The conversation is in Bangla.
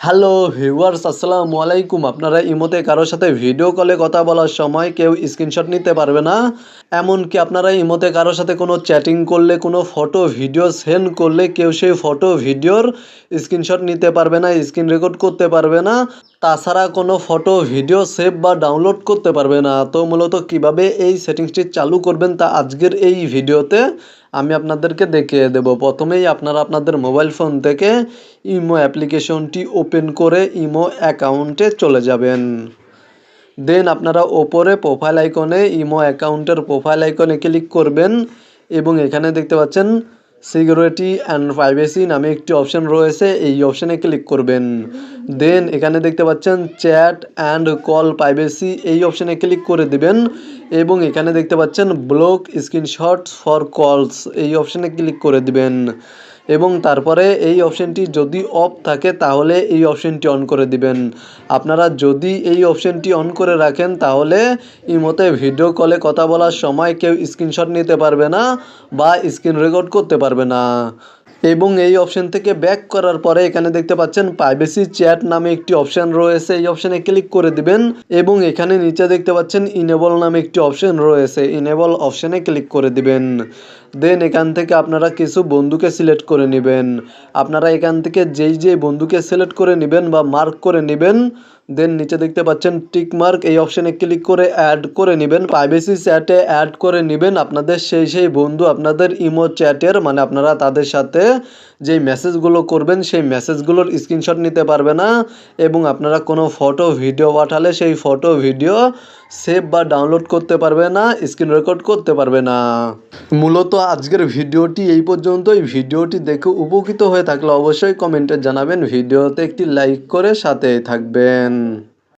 হ্যালো ভিউয়ার্স, আসসালামু আলাইকুম। আপনারা ইমোতে কারোর সাথে ভিডিও কলে কথা বলার সময় কেউ স্ক্রিনশট নিতে পারবে না। এমনকি আপনারা ইমোতে কারোর সাথে কোনো চ্যাটিং করলে, কোনো ফটো ভিডিও সেন্ড করলে কেউ সেই ফটো ভিডিওর স্ক্রিনশট নিতে পারবে না, স্ক্রিন রেকর্ড করতে পারবে না। তাছাড়া কোনো ফটো ভিডিও সেভ বা ডাউনলোড করতে পারবে না। তো মূলত কিভাবে এই সেটিংসটি চালু করবেন তা আজকের এই ভিডিওতে আমি আপনাদেরকে দেখিয়ে দেব। প্রথমেই আপনারা আপনাদের মোবাইল ফোন থেকে ইমো অ্যাপ্লিকেশনটি ওপেন করে ইমো অ্যাকাউন্টে চলে যাবেন। দেন আপনারা ওপরে প্রোফাইল আইকনে ইমো অ্যাকাউন্টের প্রোফাইল আইকনে ক্লিক করবেন এবং এখানে দেখতে পাচ্ছেন সিকিউরিটি অ্যান্ড প্রাইভেসি নামে একটি অপশন রয়েছে, এই অপশানে ক্লিক করবেন। দেন এখানে দেখতে পাচ্ছেন চ্যাট অ্যান্ড কল প্রাইভেসি, এই অপশানে ক্লিক করে দিবেন এবং এখানে দেখতে পাচ্ছেন ব্লক স্ক্রিনশট ফর কলস, এই অপশানে ক্লিক করে দিবেন এবং তারপরে এই অপশানটি যদি অফ থাকে তাহলে এই অপশানটি অন করে দিবেন। আপনারা যদি এই অপশানটি অন করে রাখেন তাহলে ইমোতে ভিডিও কলে কথা বলার সময় কেউ স্ক্রিনশট নিতে পারবে না বা স্ক্রিন রেকর্ড করতে পারবে না। এবং এই অপশান থেকে ব্যাক করার পরে এখানে দেখতে পাচ্ছেন প্রাইভেসি চ্যাট নামে একটি অপশান রয়েছে, এই অপশানে ক্লিক করে দিবেন এবং এখানে নিচে দেখতে পাচ্ছেন ইনেবল নামে একটি অপশান রয়েছে, ইনেবল অপশানে ক্লিক করে দিবেন। দেন এখান থেকে আপনারা কিছু বন্ধুকে সিলেক্ট করে নেবেন। আপনারা এখান থেকে যেই বন্ধুকে সিলেক্ট করে নেবেন বা মার্ক করে নেবেন, দেন নিচে দেখতে পাচ্ছেন টিক মার্ক, এই অপশানে ক্লিক করে অ্যাড করে নেবেন, প্রাইভেসি চ্যাটে অ্যাড করে নেবেন আপনাদের সেই বন্ধু আপনাদের ইমো চ্যাটের, মানে আপনারা তাদের সাথে যেই মেসেজগুলো করবেন সেই মেসেজগুলোর স্ক্রিনশট নিতে পারবে না এবং আপনারা কোনো ফটো ভিডিও পাঠালে সেই ফটো ভিডিও সেভ বা ডাউনলোড করতে পারবে না, স্ক্রিন রেকর্ড করতে পারবে না। মূলত আজকের ভিডিওটি এই পর্যন্তই। ভিডিওটি দেখে উপকৃত হয়ে থাকলে অবশ্যই কমেন্টে জানাবেন, ভিডিওতে একটি লাইক করে সাথে থাকবেন।